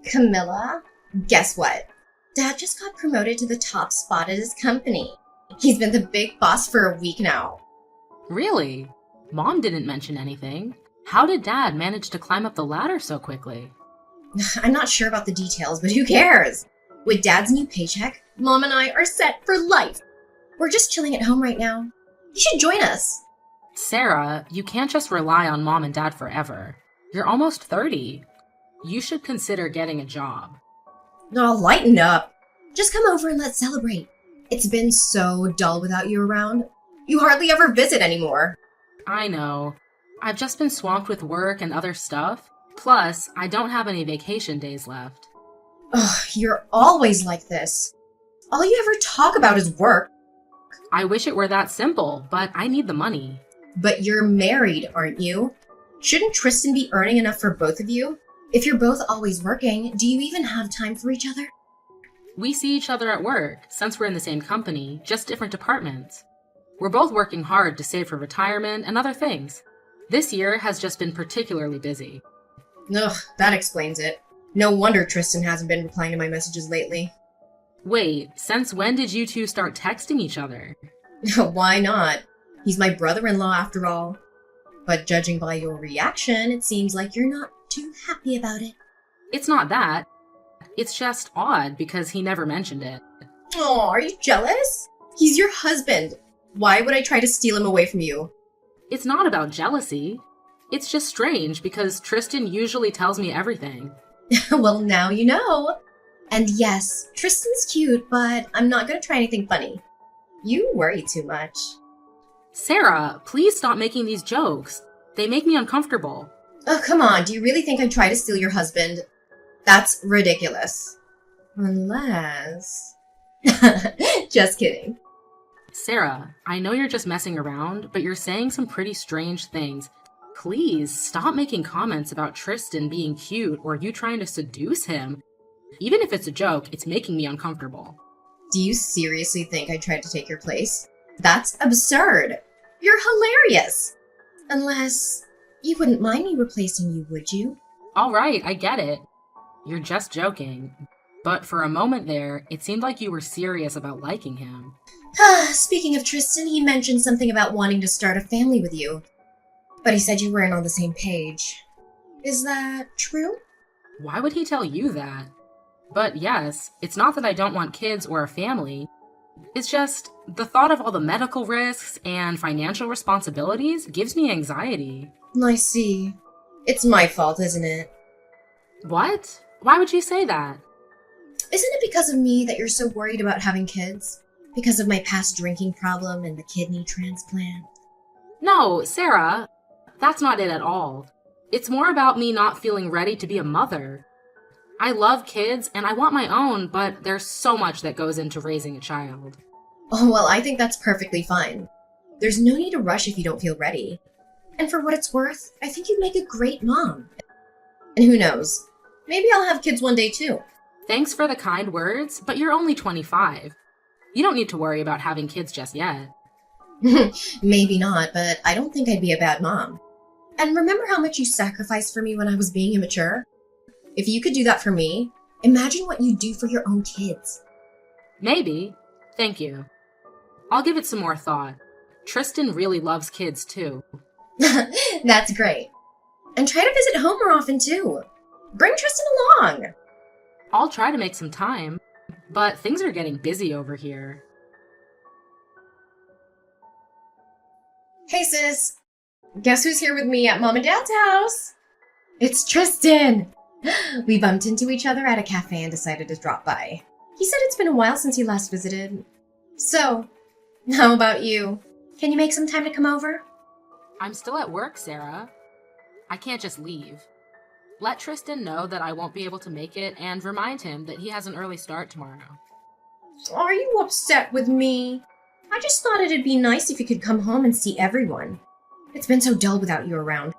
Camilla, guess what? Dad just got promoted to the top spot at his company. He's been the big boss for a week now. Really? Mom didn't mention anything. How did Dad manage to climb up the ladder so quickly? I'm not sure about the details, but who cares? With Dad's new paycheck, Mom and I are set for life. We're just chilling at home right now. You should join us. Sarah, you can't just rely on Mom and Dad forever. You're almost 30. You should consider getting a job. Oh, lighten up. Just come over and let's celebrate. It's been so dull without you around. You hardly ever visit anymore. I know. I've just been swamped with work and other stuff. Plus, I don't have any vacation days left. Ugh, you're always like this. All you ever talk about is work. I wish it were that simple, but I need the money. But you're married, aren't you? Shouldn't Tristan be earning enough for both of you? If you're both always working, do you even have time for each other? We see each other at work, since we're in the same company, just different departments. We're both working hard to save for retirement and other things. This year has just been particularly busy. Ugh, that explains it. No wonder Tristan hasn't been replying to my messages lately. Wait, since when did you two start texting each other? Why not? He's my brother-in-law after all. But judging by your reaction, it seems like you're not too happy about it. It's not that. It's just odd because he never mentioned it. Oh, are you jealous? He's your husband. Why would I try to steal him away from you? It's not about jealousy. It's just strange because Tristan usually tells me everything. Well, now you know. And yes, Tristan's cute, but I'm not going to try anything funny. You worry too much. Sarah, please stop making these jokes. They make me uncomfortable. Oh, come on. Do you really think I'd try to steal your husband? That's ridiculous. Unless... Just kidding. Sarah, I know you're just messing around, but you're saying some pretty strange things. Please stop making comments about Tristan being cute or you trying to seduce him. Even if it's a joke, it's making me uncomfortable. Do you seriously think I tried to take your place? That's absurd. You're hilarious. Unless you wouldn't mind me replacing you, would you? All right, I get it. You're just joking. But for a moment there, it seemed like you were serious about liking him. Speaking of Tristan, he mentioned something about wanting to start a family with you. But he said you weren't on the same page. Is that true? Why would he tell you that? But yes, it's not that I don't want kids or a family. It's just the thought of all the medical risks and financial responsibilities gives me anxiety. I see. It's my fault, isn't it? What? Why would you say that? Isn't it because of me that you're so worried about having kids? Because of my past drinking problem and the kidney transplant? No, Sarah, that's not it at all. It's more about me not feeling ready to be a mother. I love kids and I want my own, but there's so much that goes into raising a child. Oh, well, I think that's perfectly fine. There's no need to rush if you don't feel ready. And for what it's worth, I think you'd make a great mom. And who knows, maybe I'll have kids one day too. Thanks for the kind words, but you're only 25. You don't need to worry about having kids just yet. Maybe not, but I don't think I'd be a bad mom. And remember how much you sacrificed for me when I was being immature? If you could do that for me, imagine what you'd do for your own kids. Maybe. Thank you. I'll give it some more thought. Tristan really loves kids too. That's great. And try to visit home more often too. Bring Tristan along. I'll try to make some time, but things are getting busy over here. Hey sis, guess who's here with me at Mom and Dad's house? It's Tristan. We bumped into each other at a cafe and decided to drop by. He said it's been a while since he last visited. So, how about you? Can you make some time to come over? I'm still at work, Sarah. I can't just leave. Let Tristan know that I won't be able to make it and remind him that he has an early start tomorrow. Are you upset with me? I just thought it'd be nice if you could come home and see everyone. It's been so dull without you around.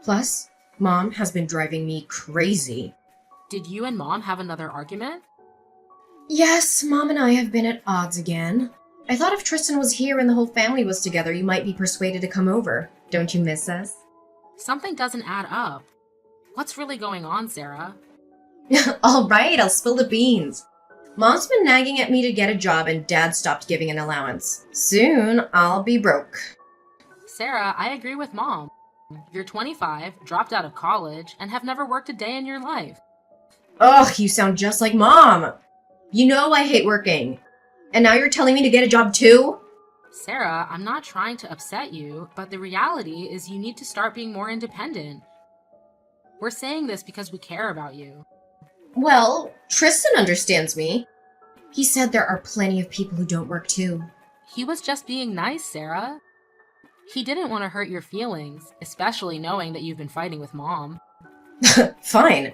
Plus, Mom has been driving me crazy. Did you and Mom have another argument? Yes, Mom and I have been at odds again. I thought if Tristan was here and the whole family was together, you might be persuaded to come over. Don't you miss us? Something doesn't add up. What's really going on, Sarah? All right, I'll spill the beans. Mom's been nagging at me to get a job and Dad stopped giving an allowance. Soon, I'll be broke. Sarah, I agree with Mom. You're 25, dropped out of college, and have never worked a day in your life. Ugh, you sound just like Mom. You know I hate working. And now you're telling me to get a job too? Sarah, I'm not trying to upset you, but the reality is you need to start being more independent. We're saying this because we care about you. Well, Tristan understands me. He said there are plenty of people who don't work too. He was just being nice, Sarah. He didn't want to hurt your feelings, especially knowing that you've been fighting with Mom. Fine.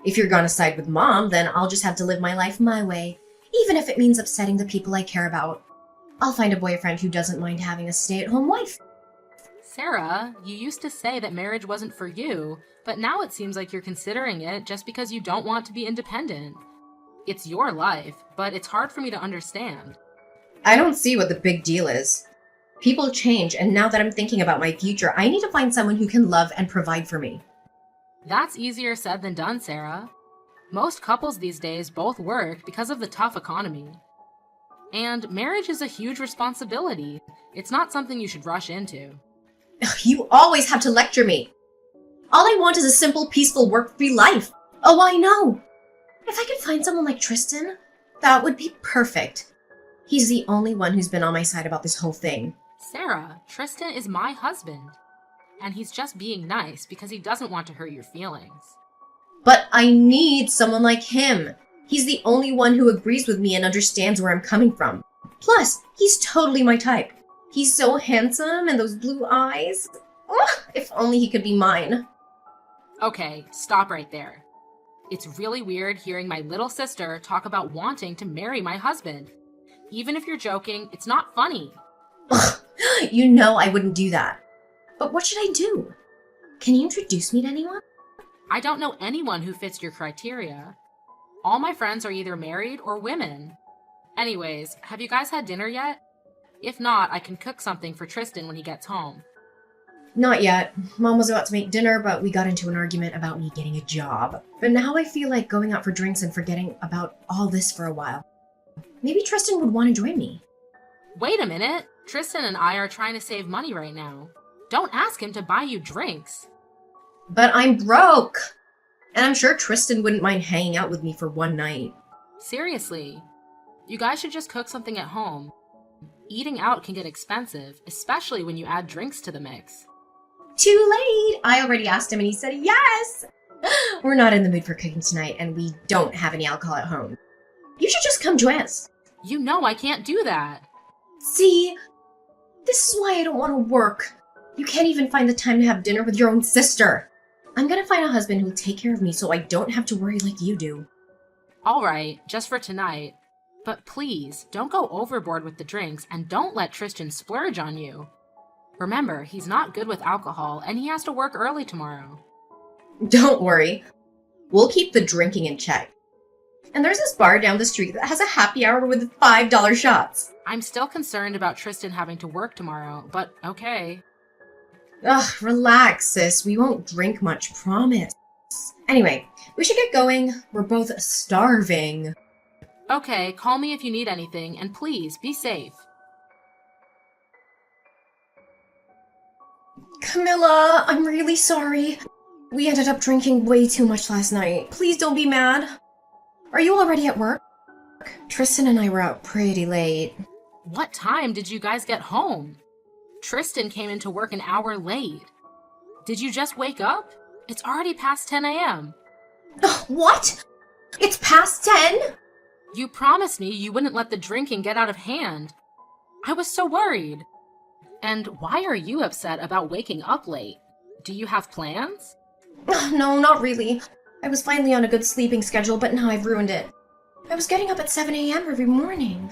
If you're gonna side with Mom, then I'll just have to live my life my way, even if it means upsetting the people I care about. I'll find a boyfriend who doesn't mind having a stay-at-home wife. Sarah, you used to say that marriage wasn't for you, but now it seems like you're considering it just because you don't want to be independent. It's your life, but it's hard for me to understand. I don't see what the big deal is. People change, and now that I'm thinking about my future, I need to find someone who can love and provide for me. That's easier said than done, Sarah. Most couples these days both work because of the tough economy. And marriage is a huge responsibility. It's not something you should rush into. You always have to lecture me. All I want is a simple, peaceful, work-free life. Oh, I know. If I could find someone like Tristan, that would be perfect. He's the only one who's been on my side about this whole thing. Sarah, Tristan is my husband. And he's just being nice because he doesn't want to hurt your feelings. But I need someone like him. He's the only one who agrees with me and understands where I'm coming from. Plus, he's totally my type. He's so handsome and those blue eyes. Oh, if only he could be mine. Okay, stop right there. It's really weird hearing my little sister talk about wanting to marry my husband. Even if you're joking, it's not funny. You know I wouldn't do that. But what should I do? Can you introduce me to anyone? I don't know anyone who fits your criteria. All my friends are either married or women. Anyways, have you guys had dinner yet? If not, I can cook something for Tristan when he gets home. Not yet. Mom was about to make dinner, but we got into an argument about me getting a job. But now I feel like going out for drinks and forgetting about all this for a while. Maybe Tristan would want to join me. Wait a minute. Tristan and I are trying to save money right now. Don't ask him to buy you drinks. But I'm broke! And I'm sure Tristan wouldn't mind hanging out with me for one night. Seriously. You guys should just cook something at home. Eating out can get expensive, especially when you add drinks to the mix. Too late! I already asked him and he said yes! We're not in the mood for cooking tonight and we don't have any alcohol at home. You should just come join us. You know I can't do that. See? This is why I don't want to work. You can't even find the time to have dinner with your own sister. I'm gonna find a husband who'll take care of me so I don't have to worry like you do. All right, just for tonight. But please, don't go overboard with the drinks and don't let Tristan splurge on you. Remember, he's not good with alcohol and he has to work early tomorrow. Don't worry. We'll keep the drinking in check. And there's this bar down the street that has a happy hour with $5 shots. I'm still concerned about Tristan having to work tomorrow, but okay. Ugh, relax, sis. We won't drink much, promise. Anyway, we should get going. We're both starving. Okay, call me if you need anything, and please, be safe. Camilla, I'm really sorry. We ended up drinking way too much last night. Please don't be mad. Are you already at work? Tristan and I were out pretty late. What time did you guys get home? Tristan came into work an hour late. Did you just wake up? It's already past 10 a.m. What? It's past 10? You promised me you wouldn't let the drinking get out of hand. I was so worried. And why are you upset about waking up late? Do you have plans? No, not really. I was finally on a good sleeping schedule, but now I've ruined it. I was getting up at 7 a.m. every morning.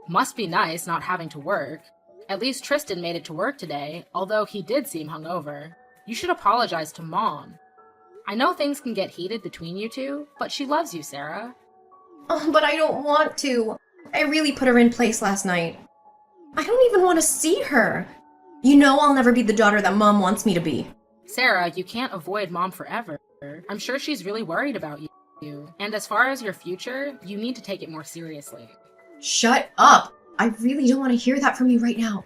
Must be nice not having to work. At least Tristan made it to work today, although he did seem hungover. You should apologize to Mom. I know things can get heated between you two, but she loves you, Sarah. Oh, but I don't want to. I really put her in place last night. I don't even want to see her. You know I'll never be the daughter that Mom wants me to be. Sarah, you can't avoid Mom forever. I'm sure she's really worried about you. you. And as far as your future, you need to take it more seriously. Shut up! I really don't want to hear that from you right now.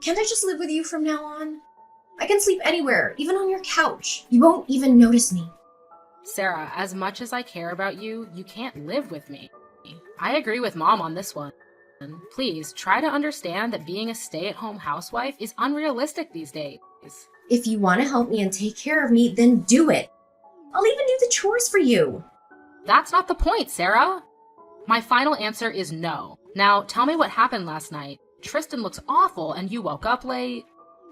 Can't I just live with you from now on? I can sleep anywhere, even on your couch. You won't even notice me. Sarah, as much as I care about you, you can't live with me. I agree with Mom on this one. Please, try to understand that being a stay-at-home housewife is unrealistic these days. If you want to help me and take care of me, then do it. I'll even do the chores for you. That's not the point, Sarah. My final answer is no. Now, tell me what happened last night. Tristan looks awful and you woke up late.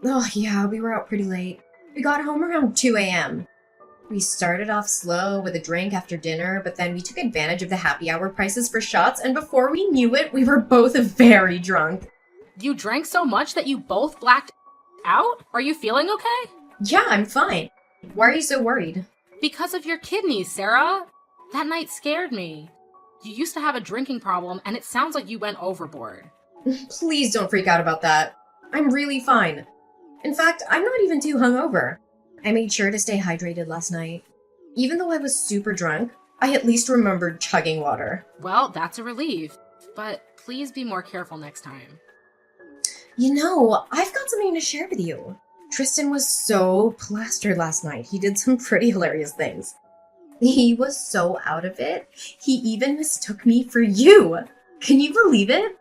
Oh yeah, we were out pretty late. We got home around 2 a.m. We started off slow with a drink after dinner, but then we took advantage of the happy hour prices for shots, and before we knew it, we were both very drunk. You drank so much that you both blacked out? Are you feeling okay? Yeah, I'm fine. Why are you so worried? Because of your kidneys, Sarah. That night scared me. You used to have a drinking problem, and it sounds like you went overboard. Please don't freak out about that. I'm really fine. In fact, I'm not even too hungover. I made sure to stay hydrated last night. Even though I was super drunk, I at least remembered chugging water. Well, that's a relief. But please be more careful next time. You know, I've got something to share with you. Tristan was so plastered last night. He did some pretty hilarious things. He was so out of it, he even mistook me for you. Can you believe it?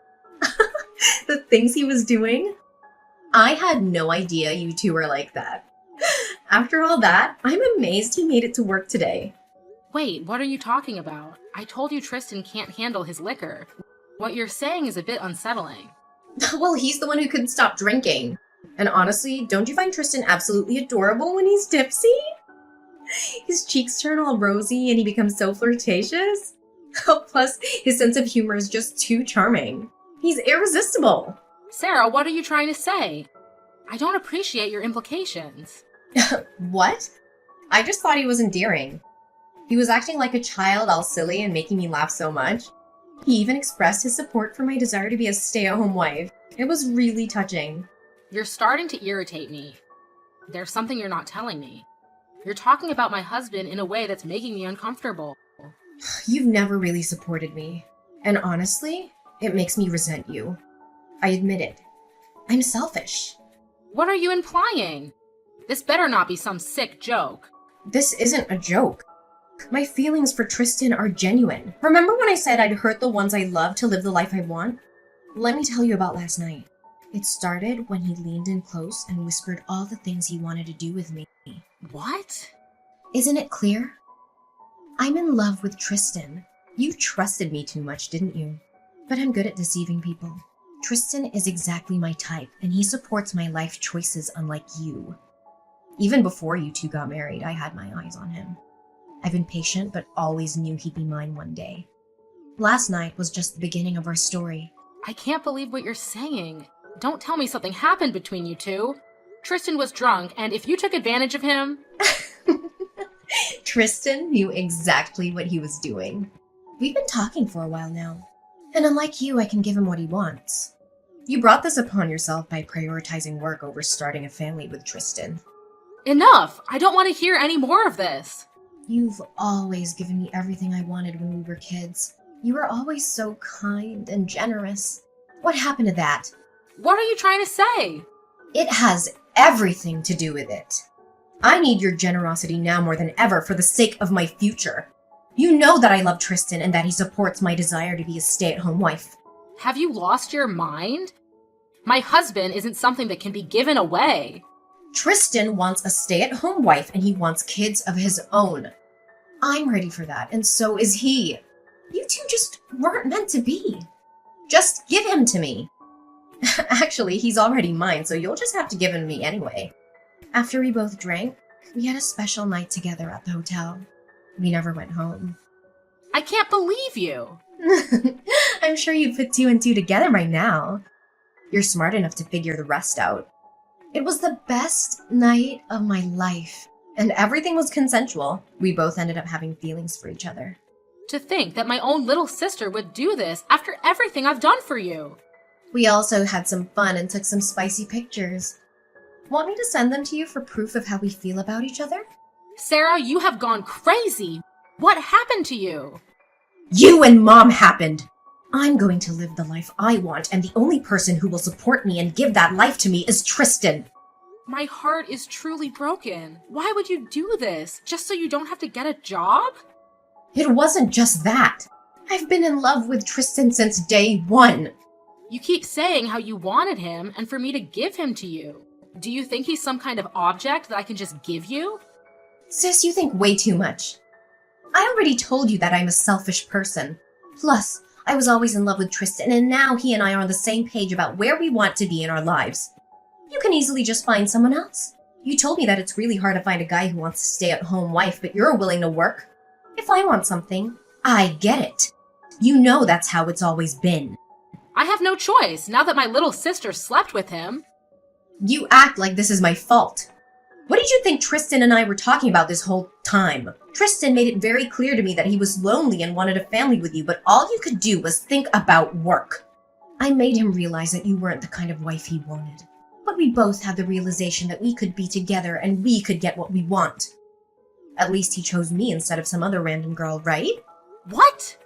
The things he was doing? I had no idea you two were like that. After all that, I'm amazed he made it to work today. Wait, what are you talking about? I told you Tristan can't handle his liquor. What you're saying is a bit unsettling. Well, he's the one who couldn't stop drinking. And honestly, don't you find Tristan absolutely adorable when he's tipsy? His cheeks turn all rosy and he becomes so flirtatious. Oh, plus, his sense of humor is just too charming. He's irresistible. Sarah, what are you trying to say? I don't appreciate your implications. What? I just thought he was endearing. He was acting like a child, all silly and making me laugh so much. He even expressed his support for my desire to be a stay-at-home wife. It was really touching. You're starting to irritate me. There's something you're not telling me. You're talking about my husband in a way that's making me uncomfortable. You've never really supported me. And honestly, it makes me resent you. I admit it. I'm selfish. What are you implying? This better not be some sick joke. This isn't a joke. My feelings for Tristan are genuine. Remember when I said I'd hurt the ones I love to live the life I want? Let me tell you about last night. It started when he leaned in close and whispered all the things he wanted to do with me. What? Isn't it clear? I'm in love with Tristan. You trusted me too much, didn't you? But I'm good at deceiving people. Tristan is exactly my type, and he supports my life choices unlike you. Even before you two got married, I had my eyes on him. I've been patient, but always knew he'd be mine one day. Last night was just the beginning of our story. I can't believe what you're saying. Don't tell me something happened between you two. Tristan was drunk, and if you took advantage of him... Tristan knew exactly what he was doing. We've been talking for a while now. And unlike you, I can give him what he wants. You brought this upon yourself by prioritizing work over starting a family with Tristan. Enough! I don't want to hear any more of this. You've always given me everything I wanted when we were kids. You were always so kind and generous. What happened to that? What are you trying to say? It has everything to do with it. I need your generosity now more than ever for the sake of my future. You know that I love Tristan and that he supports my desire to be a stay-at-home wife. Have you lost your mind? My husband isn't something that can be given away. Tristan wants a stay-at-home wife and he wants kids of his own. I'm ready for that, and so is he. You two just weren't meant to be. Just give him to me. Actually, he's already mine, so you'll just have to give him to me anyway. After we both drank, we had a special night together at the hotel. We never went home. I can't believe you. I'm sure you put two and two together by now. You're smart enough to figure the rest out. It was the best night of my life, and everything was consensual. We both ended up having feelings for each other. To think that my own little sister would do this after everything I've done for you. We also had some fun and took some spicy pictures. Want me to send them to you for proof of how we feel about each other? Sarah, you have gone crazy. What happened to you? You and Mom happened! I'm going to live the life I want, and the only person who will support me and give that life to me is Tristan. My heart is truly broken. Why would you do this? Just so you don't have to get a job? It wasn't just that. I've been in love with Tristan since day one. You keep saying how you wanted him and for me to give him to you. Do you think he's some kind of object that I can just give you? Sis, you think way too much. I already told you that I'm a selfish person. Plus, I was always in love with Tristan, and now he and I are on the same page about where we want to be in our lives. You can easily just find someone else. You told me that it's really hard to find a guy who wants to stay at home wife, but you're willing to work. If I want something, I get it. You know that's how it's always been. I have no choice now that my little sister slept with him. You act like this is my fault. What did you think Tristan and I were talking about this whole time? Tristan made it very clear to me that he was lonely and wanted a family with you, but all you could do was think about work. I made him realize that you weren't the kind of wife he wanted. But we both had the realization that we could be together and we could get what we want. At least he chose me instead of some other random girl, right? What?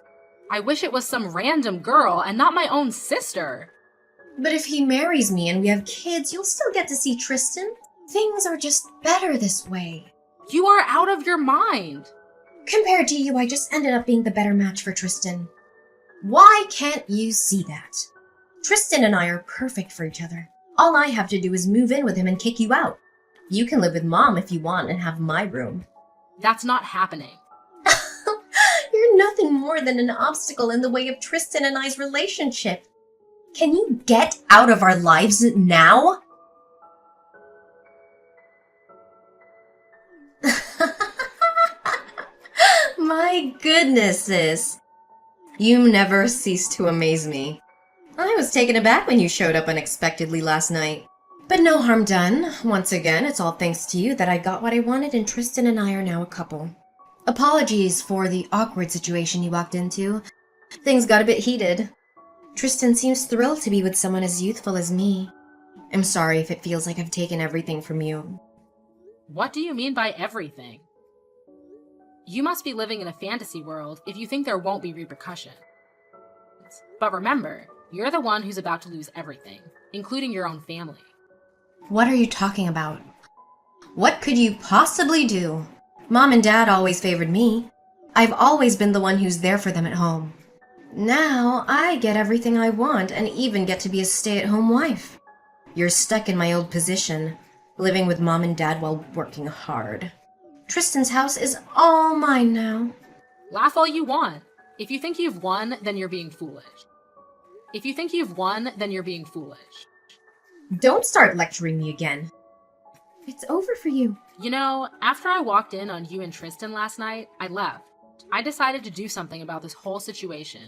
I wish it was some random girl and not my own sister. But if he marries me and we have kids, you'll still get to see Tristan. Things are just better this way. You are out of your mind. Compared to you, I just ended up being the better match for Tristan. Why can't you see that? Tristan and I are perfect for each other. All I have to do is move in with him and kick you out. You can live with Mom if you want and have my room. That's not happening. You're nothing more than an obstacle in the way of Tristan and I's relationship. Can you get out of our lives now? My goodness, sis. You never cease to amaze me. I was taken aback when you showed up unexpectedly last night. But no harm done. Once again, it's all thanks to you that I got what I wanted and Tristan and I are now a couple. Apologies for the awkward situation you walked into. Things got a bit heated. Tristan seems thrilled to be with someone as youthful as me. I'm sorry if it feels like I've taken everything from you. What do you mean by everything? You must be living in a fantasy world if you think there won't be repercussions. But remember, you're the one who's about to lose everything, including your own family. What are you talking about? What could you possibly do? Mom and Dad always favored me. I've always been the one who's there for them at home. Now, I get everything I want and even get to be a stay-at-home wife. You're stuck in my old position, living with Mom and Dad while working hard. Tristan's house is all mine now. Laugh all you want. If you think you've won, then you're being foolish. If you think you've won, then you're being foolish. Don't start lecturing me again. It's over for you. You know, after I walked in on you and Tristan last night, I left. I decided to do something about this whole situation.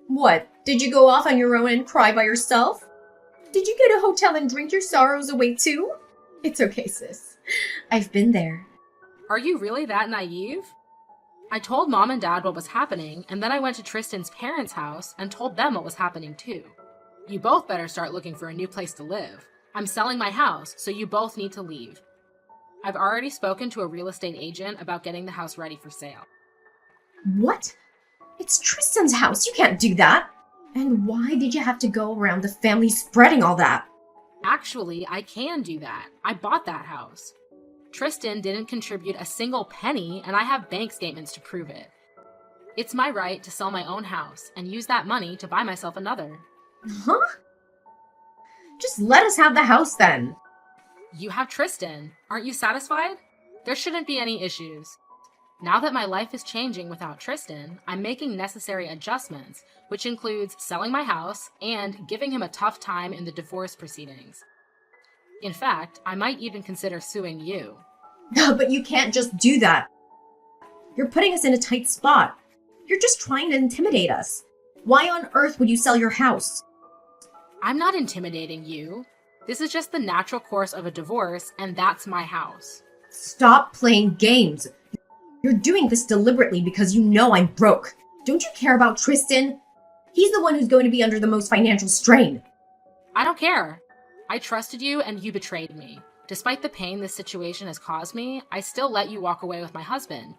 What? Did you go off on your own and cry by yourself? Did you get a hotel and drink your sorrows away too? It's okay, sis. I've been there. Are you really that naive? I told Mom and Dad what was happening, and then I went to Tristan's parents' house and told them what was happening too. You both better start looking for a new place to live. I'm selling my house, so you both need to leave. I've already spoken to a real estate agent about getting the house ready for sale. What? It's Tristan's house. You can't do that. And why did you have to go around the family spreading all that? Actually, I can do that. I bought that house. Tristan didn't contribute a single penny, and I have bank statements to prove it. It's my right to sell my own house and use that money to buy myself another. Huh? Just let us have the house then. You have Tristan. Aren't you satisfied? There shouldn't be any issues. Now that my life is changing without Tristan, I'm making necessary adjustments, which includes selling my house and giving him a tough time in the divorce proceedings. In fact, I might even consider suing you. No, but you can't just do that. You're putting us in a tight spot. You're just trying to intimidate us. Why on earth would you sell your house? I'm not intimidating you. This is just the natural course of a divorce, and that's my house. Stop playing games. You're doing this deliberately because you know I'm broke. Don't you care about Tristan? He's the one who's going to be under the most financial strain. I don't care. I trusted you and you betrayed me. Despite the pain this situation has caused me, I still let you walk away with my husband.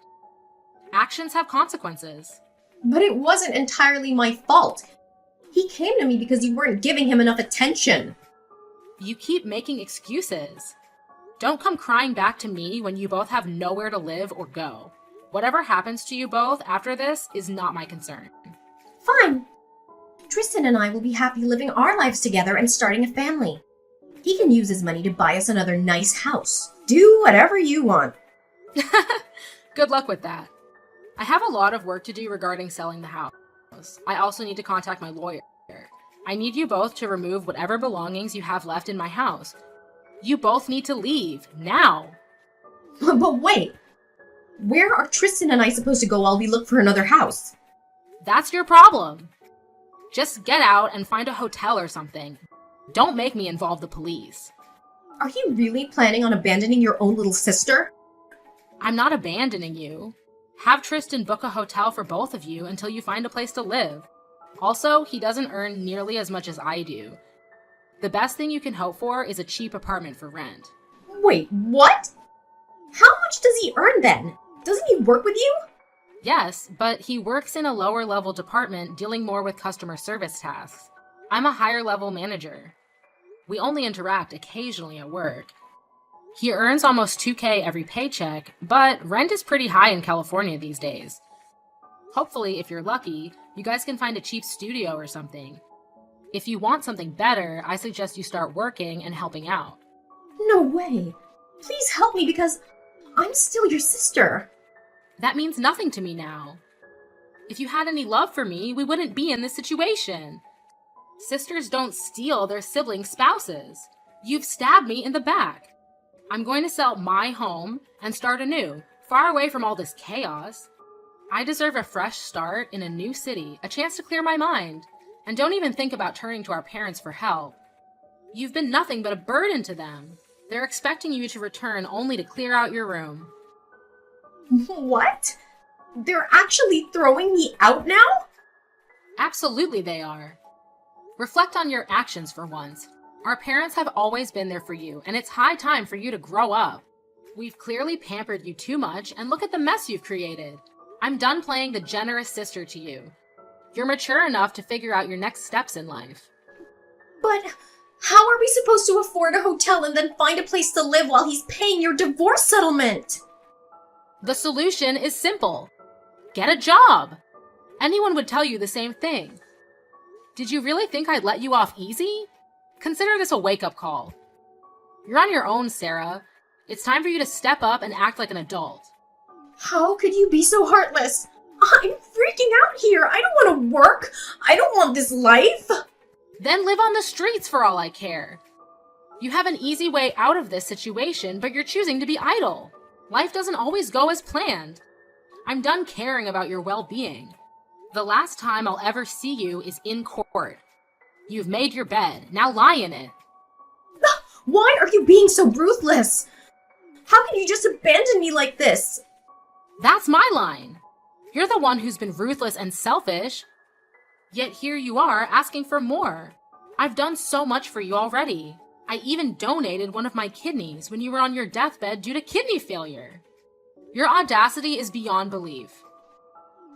Actions have consequences. But it wasn't entirely my fault. He came to me because you weren't giving him enough attention. You keep making excuses. Don't come crying back to me when you both have nowhere to live or go. Whatever happens to you both after this is not my concern. Fine. Tristan and I will be happy living our lives together and starting a family. He can use his money to buy us another nice house. Do whatever you want. Good luck with that. I have a lot of work to do regarding selling the house. I also need to contact my lawyer. I need you both to remove whatever belongings you have left in my house. You both need to leave, now. But wait, where are Tristan and I supposed to go while we look for another house? That's your problem. Just get out and find a hotel or something. Don't make me involve the police. Are you really planning on abandoning your own little sister? I'm not abandoning you. Have Tristan book a hotel for both of you until you find a place to live. Also, he doesn't earn nearly as much as I do. The best thing you can hope for is a cheap apartment for rent. Wait, what? How much does he earn then? Doesn't he work with you? Yes, but he works in a lower level department dealing more with customer service tasks. I'm a higher level manager. We only interact occasionally at work. He earns almost $2,000 every paycheck, but rent is pretty high in California these days. Hopefully, if you're lucky, you guys can find a cheap studio or something. If you want something better, I suggest you start working and helping out. No way. Please help me because I'm still your sister. That means nothing to me now. If you had any love for me, we wouldn't be in this situation. Sisters don't steal their siblings' spouses. You've stabbed me in the back. I'm going to sell my home and start anew, far away from all this chaos. I deserve a fresh start in a new city, a chance to clear my mind. And don't even think about turning to our parents for help. You've been nothing but a burden to them. They're expecting you to return only to clear out your room. What? They're actually throwing me out now? Absolutely they are. Reflect on your actions for once. Our parents have always been there for you, and it's high time for you to grow up. We've clearly pampered you too much, and look at the mess you've created. I'm done playing the generous sister to you. You're mature enough to figure out your next steps in life. But how are we supposed to afford a hotel and then find a place to live while he's paying your divorce settlement? The solution is simple. Get a job. Anyone would tell you the same thing. Did you really think I'd let you off easy? Consider this a wake-up call. You're on your own, Sarah. It's time for you to step up and act like an adult. How could you be so heartless? I'm freaking out here. I don't want to work. I don't want this life. Then live on the streets for all I care. You have an easy way out of this situation, but you're choosing to be idle. Life doesn't always go as planned. I'm done caring about your well-being. The last time I'll ever see you is in court. You've made your bed. Now lie in it. Why are you being so ruthless? How can you just abandon me like this? That's my line. You're the one who's been ruthless and selfish. Yet here you are asking for more. I've done so much for you already. I even donated one of my kidneys when you were on your deathbed due to kidney failure. Your audacity is beyond belief.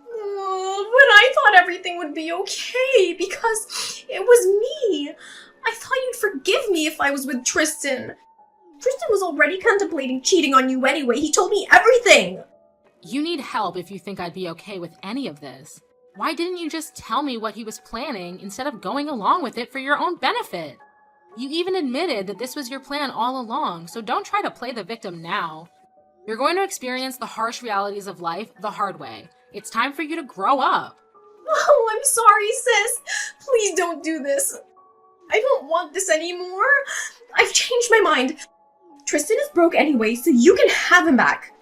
But I thought everything would be okay because it was me. I thought you'd forgive me if I was with Tristan. Tristan was already contemplating cheating on you anyway. He told me everything. You need help if you think I'd be okay with any of this. Why didn't you just tell me what he was planning instead of going along with it for your own benefit? You even admitted that this was your plan all along, so don't try to play the victim now. You're going to experience the harsh realities of life the hard way. It's time for you to grow up. Oh, I'm sorry, sis. Please don't do this. I don't want this anymore. I've changed my mind. Tristan is broke anyway, so you can have him back.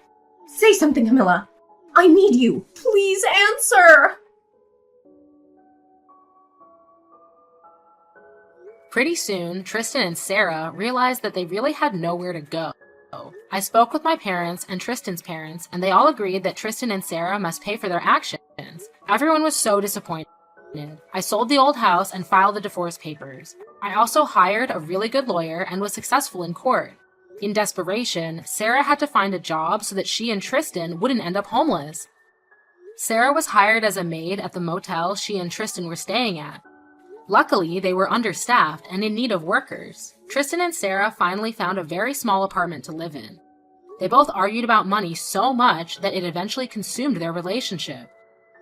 Say something, Camilla. I need you. Please answer. Pretty soon, Tristan and Sarah realized that they really had nowhere to go. I spoke with my parents and Tristan's parents, and they all agreed that Tristan and Sarah must pay for their actions. Everyone was so disappointed. I sold the old house and filed the divorce papers. I also hired a really good lawyer and was successful in court. In desperation, Sarah had to find a job so that she and Tristan wouldn't end up homeless. Sarah was hired as a maid at the motel she and Tristan were staying at. Luckily, they were understaffed and in need of workers. Tristan and Sarah finally found a very small apartment to live in. They both argued about money so much that it eventually consumed their relationship.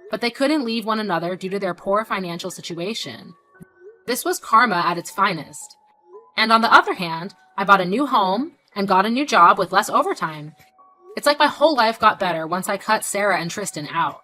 But they couldn't leave one another due to their poor financial situation. This was karma at its finest. And on the other hand, I bought a new home and got a new job with less overtime. It's like my whole life got better once I cut Sarah and Tristan out.